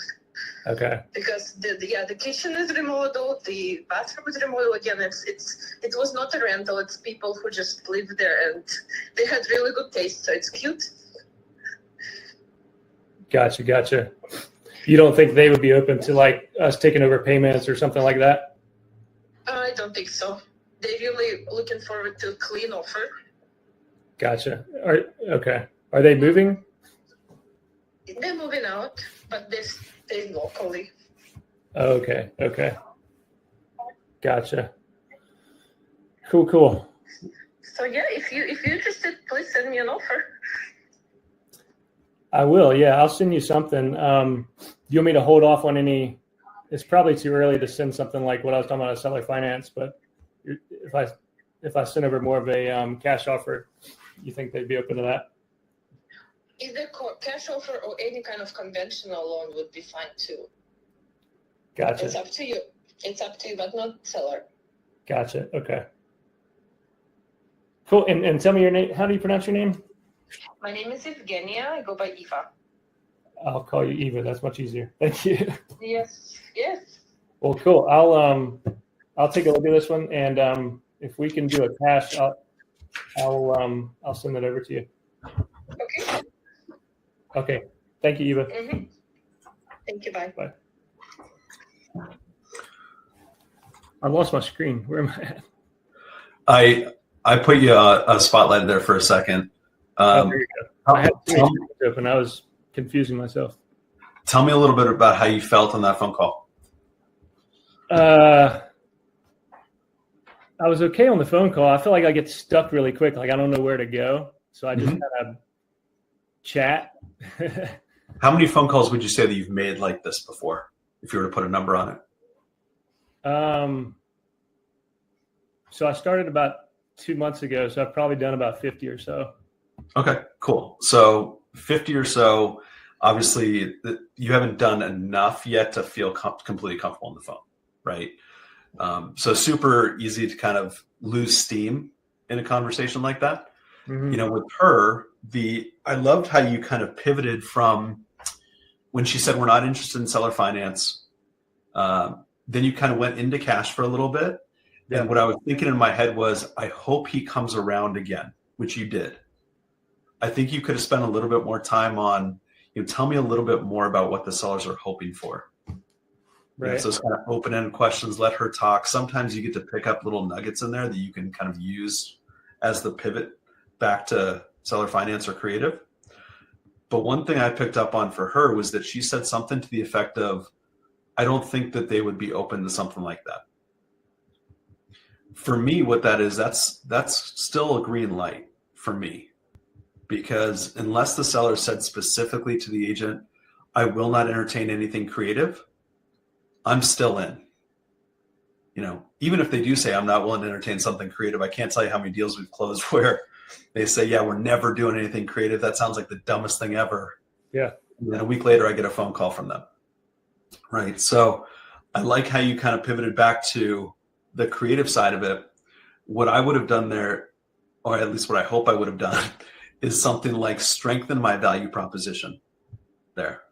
[SPEAKER 5] Okay.
[SPEAKER 8] Because the kitchen is remodeled, the bathroom is remodeled. Again, it was not a rental. It's people who just live there, and they had really good taste. So it's cute.
[SPEAKER 5] Gotcha. You don't think they would be open to like us taking over payments or something like that?
[SPEAKER 8] I don't think so. They're really looking forward to a clean offer.
[SPEAKER 5] Gotcha. Are they moving?
[SPEAKER 8] They're moving out, but they stay locally.
[SPEAKER 5] Okay. Gotcha. Cool.
[SPEAKER 8] So yeah, if you're interested, please send me an offer.
[SPEAKER 5] I will. Yeah, I'll send you something. Do you want me to hold off on any? It's probably too early to send something like what I was talking about, a seller finance. But if I send over more of a cash offer, you think they'd be open to that?
[SPEAKER 8] Either cash offer or any kind of conventional loan would be fine too.
[SPEAKER 5] Gotcha.
[SPEAKER 8] It's up to you, but not seller.
[SPEAKER 5] Gotcha. Okay. Cool. And tell me your name. How do you pronounce your name?
[SPEAKER 8] My name is Evgenia. I go by Eva.
[SPEAKER 5] I'll call you Eva. That's much easier. Thank you.
[SPEAKER 8] Yes.
[SPEAKER 5] Well, cool. I'll take a look at this one, and if we can do a cash, I'll send that over to you.
[SPEAKER 8] Okay.
[SPEAKER 5] Okay. Thank you, Eva.
[SPEAKER 8] Mm-hmm. Thank you. Bye.
[SPEAKER 5] Bye. I lost my screen. Where am I at?
[SPEAKER 1] I put you a spotlight there for a second.
[SPEAKER 5] There you go. I had too many screens open. I was confusing myself.
[SPEAKER 1] Tell me a little bit about how you felt on that phone call.
[SPEAKER 5] I was okay on the phone call. I feel like I get stuck really quick. Like I don't know where to go. So I just kind of chat.
[SPEAKER 1] How many phone calls would you say that you've made like this before, if you were to put a number on it?
[SPEAKER 5] So I started about 2 months ago. So I've probably done about 50 or so.
[SPEAKER 1] Okay, cool. So 50 or so. obviously you haven't done enough yet to feel completely comfortable on the phone, right? So super easy to kind of lose steam in a conversation like that.
[SPEAKER 5] Mm-hmm.
[SPEAKER 1] You know, with her, I loved how you kind of pivoted from when she said we're not interested in seller finance. Then you kind of went into cash for a little bit.
[SPEAKER 5] Yeah.
[SPEAKER 1] And what I was thinking in my head was, I hope he comes around again, which you did. I think you could have spent a little bit more time on, tell me a little bit more about what the sellers are hoping for.
[SPEAKER 5] Right.
[SPEAKER 1] So it's kind of open-ended questions, let her talk. Sometimes you get to pick up little nuggets in there that you can kind of use as the pivot back to seller finance or creative. But one thing I picked up on for her was that she said something to the effect of, I don't think that they would be open to something like that. For me, what that is, that's still a green light for me, because unless the seller said specifically to the agent, I will not entertain anything creative, I'm still in. Even if they do say I'm not willing to entertain something creative, I can't tell you how many deals we've closed where they say, yeah, we're never doing anything creative. That sounds like the dumbest thing ever.
[SPEAKER 5] Yeah.
[SPEAKER 1] And then a week later, I get a phone call from them. Right. So I like how you kind of pivoted back to the creative side of it. What I would have done there, or at least what I hope I would have done, is something like strengthen my value proposition there.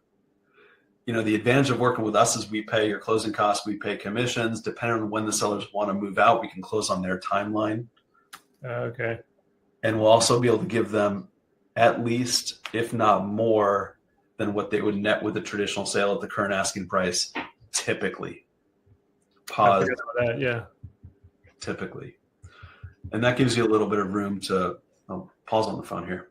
[SPEAKER 1] The advantage of working with us is we pay your closing costs, we pay commissions. Depending on when the sellers want to move out, we can close on their timeline.
[SPEAKER 5] Okay.
[SPEAKER 1] And we'll also be able to give them at least, if not more, than what they would net with a traditional sale at the current asking price, typically.
[SPEAKER 5] I forgot about that, yeah.
[SPEAKER 1] Typically. And that gives you a little bit of room to pause on the phone here.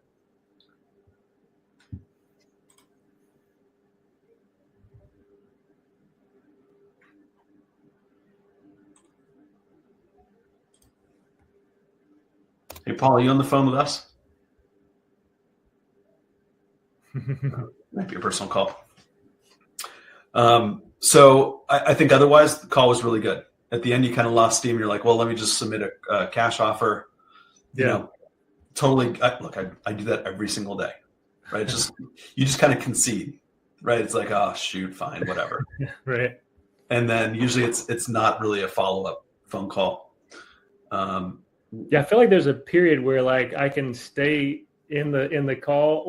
[SPEAKER 1] Hey, Paul, are you on the phone with us? Might be a personal call. So I think otherwise the call was really good. At the end, you kind of lost steam. You're like, well, let me just submit a cash offer. Totally. I do that every single day, right? You just kind of concede, right? It's like, oh, shoot, fine, whatever.
[SPEAKER 5] Right.
[SPEAKER 1] And then usually it's not really a follow-up phone call.
[SPEAKER 5] Yeah, I feel like there's a period where like I can stay in the call,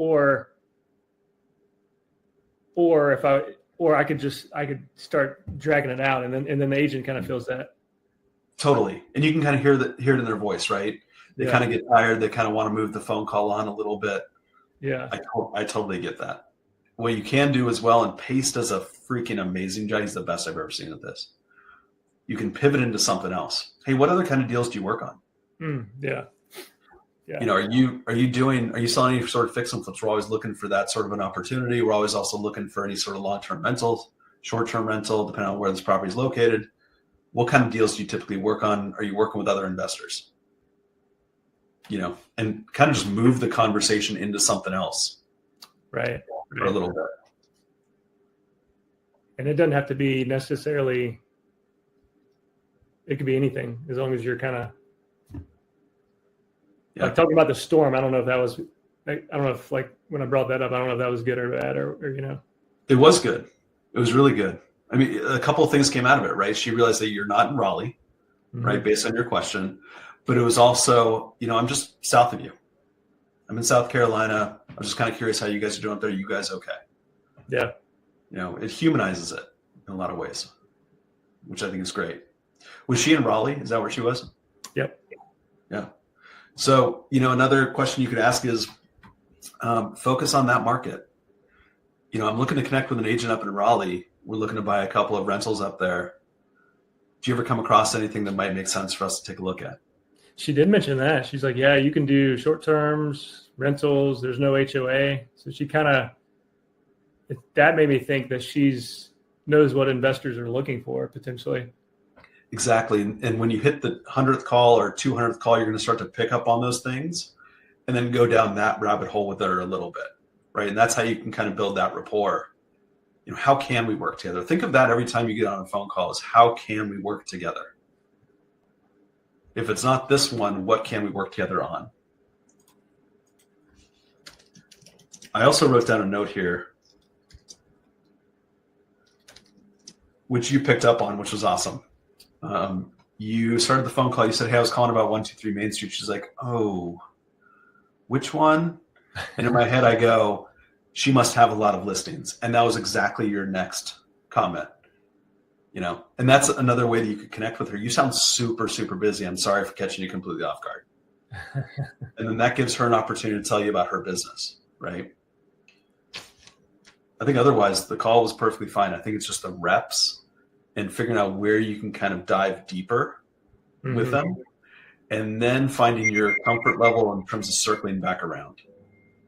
[SPEAKER 5] or if I could start dragging it out, and then the agent kind of feels that.
[SPEAKER 1] Totally, and you can kind of hear it in their voice, right? They kind of get tired. They kind of want to move the phone call on a little bit.
[SPEAKER 5] Yeah,
[SPEAKER 1] I totally get that. What you can do as well, and Pace does a freaking amazing job. He's the best I've ever seen at this. You can pivot into something else. Hey, what other kind of deals do you work on?
[SPEAKER 5] Yeah.
[SPEAKER 1] Are you selling any sort of fix and flips? We're always looking for that sort of an opportunity. We're always also looking for any sort of long-term rentals, short-term rental, depending on where this property is located. What kind of deals do you typically work on? Are you working with other investors? And kind of just move the conversation into something else.
[SPEAKER 5] Right.
[SPEAKER 1] For a little bit.
[SPEAKER 5] And it doesn't have to be necessarily, it could be anything, as long as you're kind of like talking about the storm. I don't know if that was, I don't know if like when I brought that up, I don't know if that was good or bad or.
[SPEAKER 1] It was good. It was really good. I mean, a couple of things came out of it, right? She realized that you're not in Raleigh, right? Based on your question, but it was also, I'm just south of you. I'm in South Carolina. I'm just kind of curious how you guys are doing up there. Are you guys okay?
[SPEAKER 5] Yeah.
[SPEAKER 1] It humanizes it in a lot of ways, which I think is great. Was she in Raleigh? Is that where she was?
[SPEAKER 5] Yep.
[SPEAKER 1] Yeah. So, another question you could ask is focus on that market. I'm looking to connect with an agent up in Raleigh. We're looking to buy a couple of rentals up there. Do you ever come across anything that might make sense for us to take a look at?
[SPEAKER 5] She did mention that. She's like, yeah, you can do short terms, rentals. There's no HOA. So she that made me think that knows what investors are looking for potentially.
[SPEAKER 1] Exactly. And when you hit the 100th call or 200th call, you're going to start to pick up on those things and then go down that rabbit hole with her a little bit. Right. And that's how you can kind of build that rapport. How can we work together? Think of that every time you get on a phone call is how can we work together? If it's not this one, what can we work together on? I also wrote down a note here. which you picked up on, which was awesome. You started the phone call. You said, "Hey, I was calling about 123 Main Street." She's like, "Oh, which one?" And in my head, I go, "She must have a lot of listings." And that was exactly your next comment. And that's another way that you could connect with her. You sound super, super busy. I'm sorry for catching you completely off guard. And then that gives her an opportunity to tell you about her business, right? I think otherwise the call was perfectly fine. I think it's just the reps and figuring out where you can kind of dive deeper with them, and then finding your comfort level in terms of circling back around.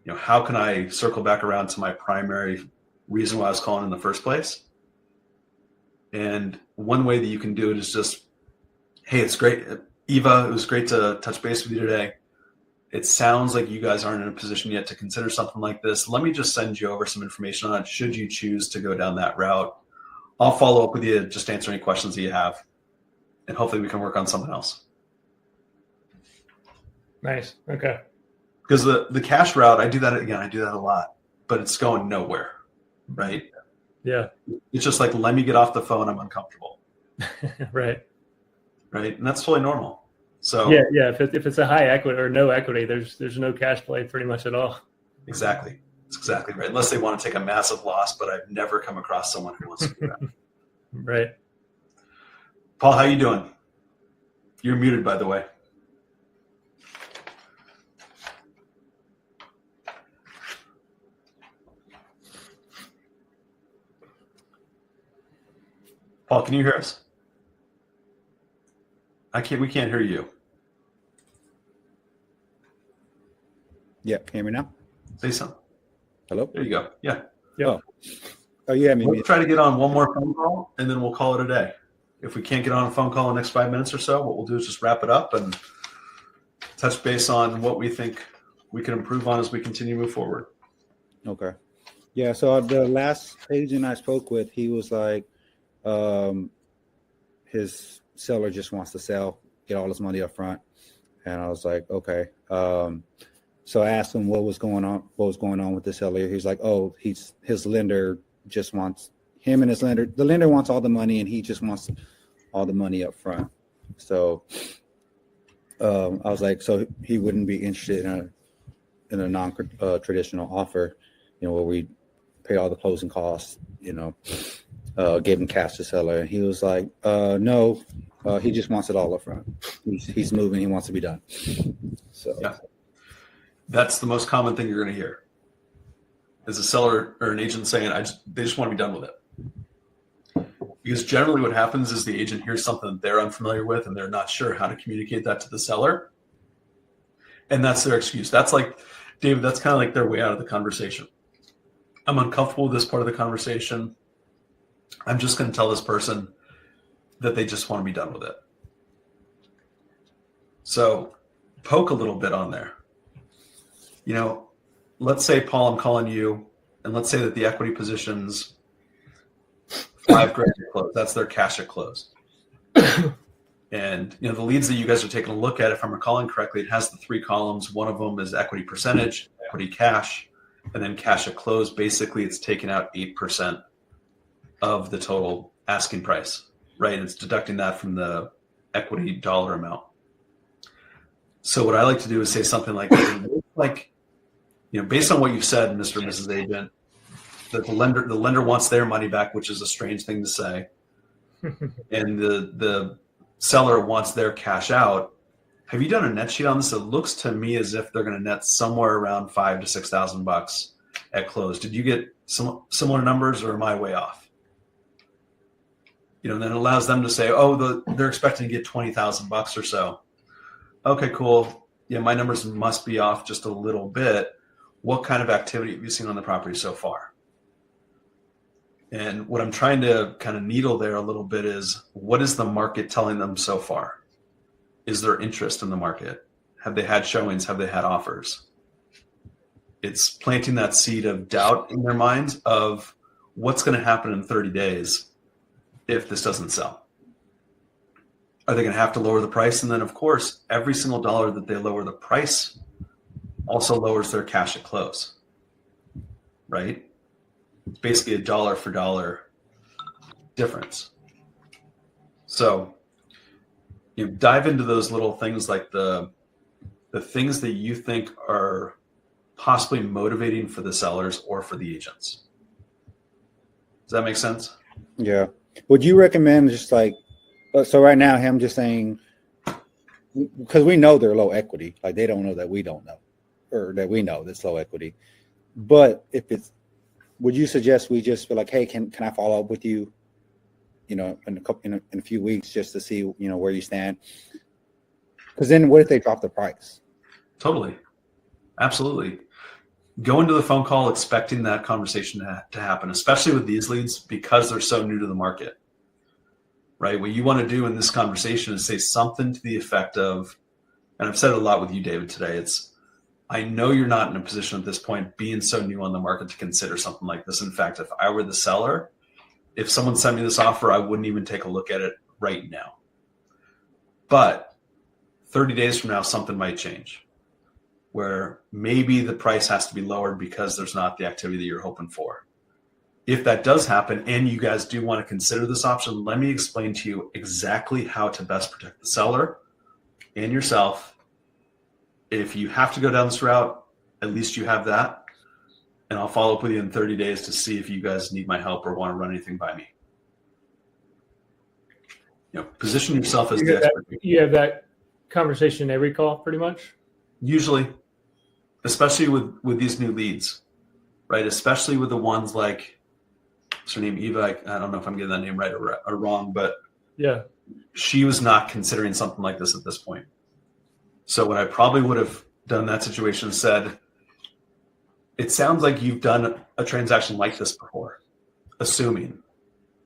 [SPEAKER 1] How can I circle back around to my primary reason why I was calling in the first place? And one way that you can do it is just, "Hey, it's great. Eva, it was great to touch base with you today. It sounds like you guys aren't in a position yet to consider something like this. Let me just send you over some information on it should you choose to go down that route. I'll follow up with you, just answer any questions that you have, and hopefully we can work on something else."
[SPEAKER 5] Nice. Okay.
[SPEAKER 1] Because the cash route, I do that a lot, but it's going nowhere, right?
[SPEAKER 5] Yeah.
[SPEAKER 1] It's just like, let me get off the phone. I'm uncomfortable.
[SPEAKER 5] Right.
[SPEAKER 1] Right. And that's totally normal. So
[SPEAKER 5] yeah. If it's a high equity or no equity, there's no cash play pretty much at all.
[SPEAKER 1] Exactly. That's exactly right. Unless they want to take a massive loss, but I've never come across someone who wants to do that.
[SPEAKER 5] Right.
[SPEAKER 1] Paul, how you doing? You're muted, by the way. Paul, can you hear us? We can't hear you.
[SPEAKER 4] Yeah, can you hear me now?
[SPEAKER 1] Say something.
[SPEAKER 4] Hello?
[SPEAKER 1] There you go. Yeah.
[SPEAKER 5] Yeah.
[SPEAKER 4] Oh, yeah.
[SPEAKER 1] We'll try to get on one more phone call, and then we'll call it a day. If we can't get on a phone call in the next 5 minutes or so, what we'll do is just wrap it up and touch base on what we think we can improve on as we continue to move forward.
[SPEAKER 4] Okay. Yeah, so the last agent I spoke with, he was like, his seller just wants to sell, get all his money up front. And I was like, okay. So I asked him what was going on with the seller. He's like, oh, his lender just wants him and his lender. The lender wants all the money, and he just wants all the money up front. So I was like, so he wouldn't be interested in a non-traditional offer, where we pay all the closing costs, gave him cash to seller. And he was like, no, he just wants it all up front. He's moving. He wants to be done. So
[SPEAKER 1] yeah. That's the most common thing you're going to hear is a seller or an agent saying, they just want to be done with it. Because generally what happens is the agent hears something that they're unfamiliar with and they're not sure how to communicate that to the seller. And that's their excuse. That's like, David, that's kind of like their way out of the conversation. I'm uncomfortable with this part of the conversation. I'm just going to tell this person that they just want to be done with it. So poke a little bit on there. Let's say, Paul, I'm calling you, and let's say that the equity position's $5,000 at close. That's their cash at close. And, the leads that you guys are taking a look at, if I'm recalling correctly, it has the 3 columns. One of them is equity percentage, equity cash, and then cash at close. Basically, it's taking out 8% of the total asking price, right? It's deducting that from the equity dollar amount. So what I like to do is say something like, based on what you've said, Mr. and Mrs. Agent, that the lender wants their money back, which is a strange thing to say, and the seller wants their cash out. Have you done a net sheet on this? It looks to me as if they're going to net somewhere around $5,000 to $6,000 at close. Did you get some similar numbers, or am I way off? And then it allows them to say, oh, they're expecting to get $20,000 or so. Okay, cool. Yeah, my numbers must be off just a little bit. What kind of activity have you seen on the property so far? And what I'm trying to kind of needle there a little bit is, what is the market telling them so far? Is there interest in the market? Have they had showings? Have they had offers? It's planting that seed of doubt in their minds of what's going to happen in 30 days if this doesn't sell. Are they going to have to lower the price? And then, of course, every single dollar that they lower the price also lowers their cash at close, right? It's basically a dollar for dollar difference. So you dive into those little things, like the things that you think are possibly motivating for the sellers or for the agents. Does that make sense?
[SPEAKER 4] Yeah. Would you recommend just like, so right now him just saying, because we know they're low equity, like they don't know that we don't know, or that we know that's low equity. But if it's, would you suggest we just be like, hey, can I follow up with you, in a few weeks just to see, where you stand? Because then what if they drop the price?
[SPEAKER 1] Totally. Absolutely. Go into the phone call expecting that conversation to happen, especially with these leads, because they're so new to the market, right? What you want to do in this conversation is say something to the effect of, and I've said it a lot with you, David, today, it's, I know you're not in a position at this point, being so new on the market, to consider something like this. In fact, if I were the seller, if someone sent me this offer, I wouldn't even take a look at it right now. But 30 days from now, something might change, where maybe the price has to be lowered because there's not the activity that you're hoping for. If that does happen and you guys do want to consider this option, let me explain to you exactly how to best protect the seller and yourself. If you have to go down this route, at least you have that. And I'll follow up with you in 30 days to see if you guys need my help or want to run anything by me. Position yourself as the expert.
[SPEAKER 5] You have that conversation every call, pretty much? Usually,
[SPEAKER 1] especially with these new leads, right? Especially with the ones like, what's her name, Eva? I don't know if I'm getting that name right or wrong, but
[SPEAKER 5] yeah,
[SPEAKER 1] she was not considering something like this at this point. So what I probably would have done in that situation is said, it sounds like you've done a transaction like this before, assuming,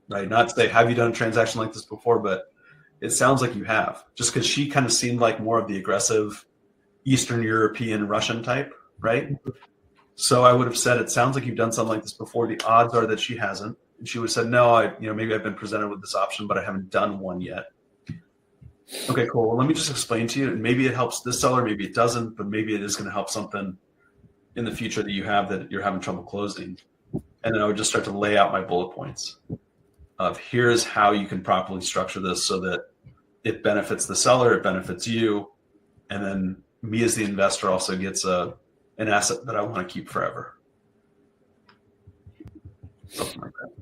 [SPEAKER 1] right? Not to say, have you done a transaction like this before, but it sounds like you have, just because she kind of seemed like more of the aggressive Eastern European Russian type, right? So I would have said, it sounds like you've done something like this before. The odds are that she hasn't. And she would have said, no, maybe I've been presented with this option, but I haven't done one yet. Okay, cool. Well, let me just explain to you, and maybe it helps this seller, maybe it doesn't, but maybe it is going to help something in the future that you have that you're having trouble closing. And then I would just start to lay out my bullet points of, here's how you can properly structure this so that it benefits the seller, it benefits you, and then me as the investor also gets an asset that I want to keep forever. Something like that.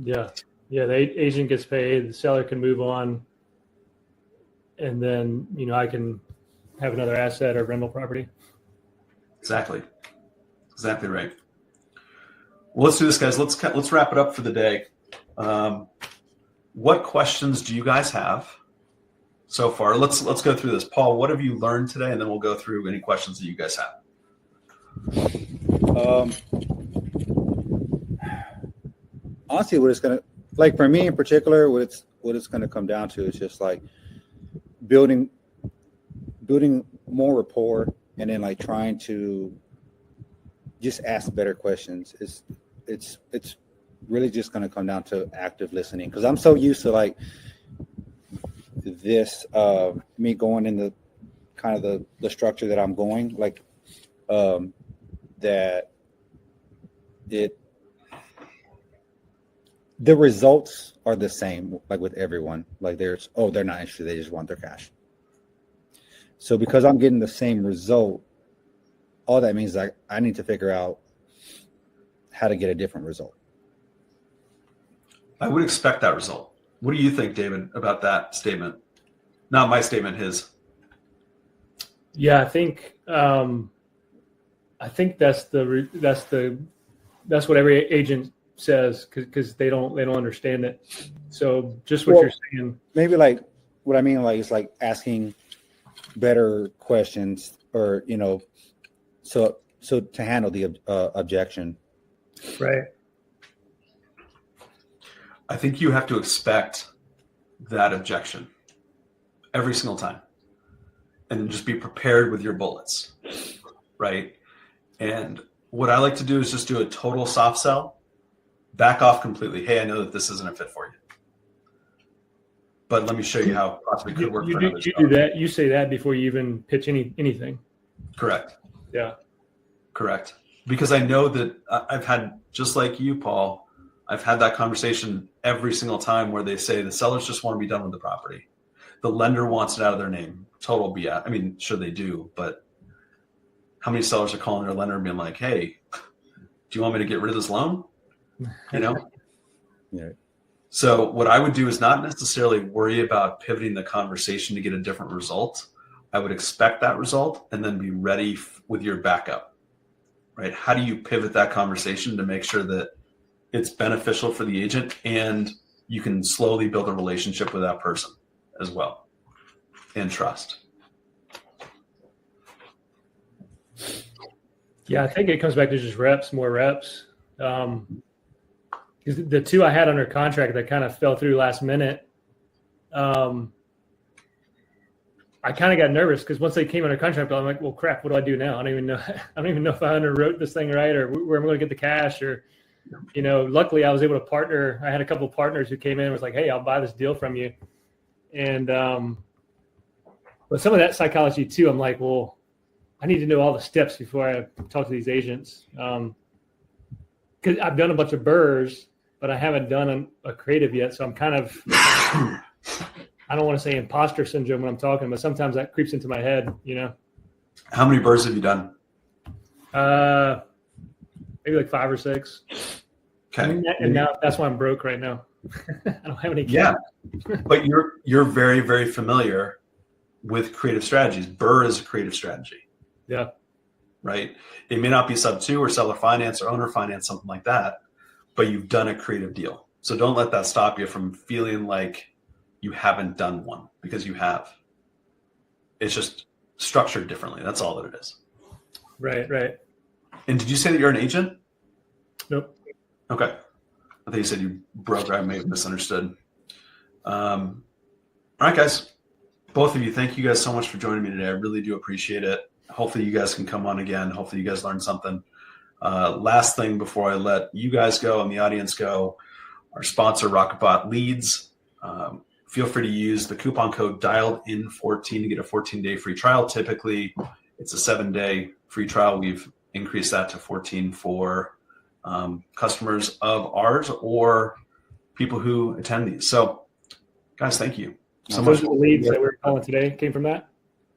[SPEAKER 5] Yeah. Yeah, the agent gets paid, the seller can move on, and then, I can have another asset or rental property.
[SPEAKER 1] Exactly right. Well, let's do this, guys. Let's wrap it up for the day. What questions do you guys have so far? Let's go through this. Paul, what have you learned today? And then we'll go through any questions that you guys have.
[SPEAKER 4] Honestly, what it's gonna, like for me in particular, what it's gonna come down to is just like building more rapport, and then like trying to just ask better questions. It's really just gonna come down to active listening, because I'm so used to like this me going in the kind of the structure that I'm going, like that the results are the same, like with everyone. Like they're not interested, they just want their cash. So because I'm getting the same result, all that means is I need to figure out how to get a different result.
[SPEAKER 1] I would expect that result. What do you think, David, about that statement? Not my statement, his.
[SPEAKER 5] Yeah, I think that's what every agent says, because they don't understand it. So just what you're saying.
[SPEAKER 4] Maybe like what I mean, like it's like asking better questions, or so to handle the objection.
[SPEAKER 5] Right.
[SPEAKER 1] I think you have to expect that objection every single time, and just be prepared with your bullets, right? And what I like to do is just do a total soft sell, back off completely. Hey, I know that this isn't a fit for you, but let me show you how it possibly could work.
[SPEAKER 5] You do that. You say that before you even pitch anything.
[SPEAKER 1] Correct.
[SPEAKER 5] Yeah.
[SPEAKER 1] Correct. Because I know that I've had, just like you, Paul, I've had that conversation every single time where they say the sellers just want to be done with the property. The lender wants it out of their name. Total BS. I mean, sure they do, but how many sellers are calling their lender and being like, hey, do you want me to get rid of this loan? You know?
[SPEAKER 4] Yeah.
[SPEAKER 1] So what I would do is not necessarily worry about pivoting the conversation to get a different result. I would expect that result and then be ready with your backup, right? How do you pivot that conversation to make sure that it's beneficial for the agent and you can slowly build a relationship with that person as well and trust?
[SPEAKER 5] Yeah, I think it comes back to just more reps. The two I had under contract that kind of fell through last minute, I kind of got nervous because once they came under contract, I'm like, well, crap, what do I do now? I don't even know. I don't even know if I underwrote this thing right or where I'm going to get the cash or, luckily I was able to partner. I had a couple of partners who came in and was like, hey, I'll buy this deal from you. And, but some of that psychology too, I'm like, well, I need to know all the steps before I talk to these agents. Because I've done a bunch of burrs, but I haven't done a creative yet. So I'm kind of, I don't want to say imposter syndrome when I'm talking, but sometimes that creeps into my head,
[SPEAKER 1] How many burrs have you done?
[SPEAKER 5] Maybe like 5 or 6.
[SPEAKER 1] Okay.
[SPEAKER 5] And now that's why I'm broke right now. I don't have any.
[SPEAKER 1] Yeah. But you're very, very familiar with creative strategies. Burr is a creative strategy.
[SPEAKER 5] Yeah.
[SPEAKER 1] Right. It may not be sub 2 or seller finance or owner finance, something like that, but you've done a creative deal. So don't let that stop you from feeling like you haven't done one, because you have. It's just structured differently. That's all that it is.
[SPEAKER 5] Right.
[SPEAKER 1] And did you say that you're an agent?
[SPEAKER 5] Nope.
[SPEAKER 1] Okay. I think you said you broker. I may have misunderstood. All right, guys. Both of you, thank you guys so much for joining me today. I really do appreciate it. Hopefully you guys can come on again. Hopefully you guys learned something. Last thing before I let you guys go and the audience go, our sponsor, Rocketbot Leads. Feel free to use the coupon code DIALEDIN14 to get a 14-day free trial. Typically, it's a 7-day free trial. We've increased that to 14 for customers of ours or people who attend these. So, guys, thank you so much.
[SPEAKER 5] The leads that we're calling today came from that?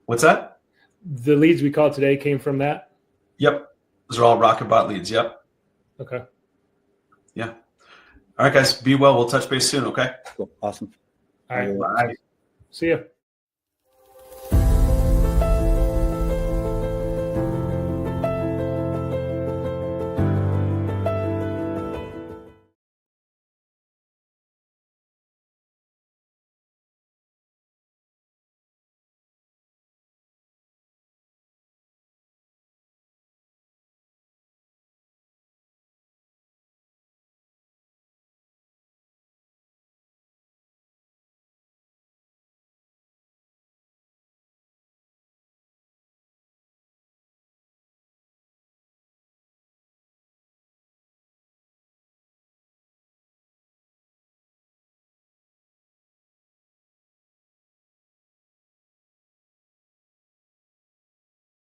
[SPEAKER 1] What's that?
[SPEAKER 5] The leads we called today came from that?
[SPEAKER 1] Yep. Those are all Rocketbot leads. Yep.
[SPEAKER 5] Okay.
[SPEAKER 1] Yeah. All right, guys. Be well. We'll touch base soon, okay?
[SPEAKER 4] Cool. Awesome.
[SPEAKER 5] All right.
[SPEAKER 1] Bye.
[SPEAKER 5] See you.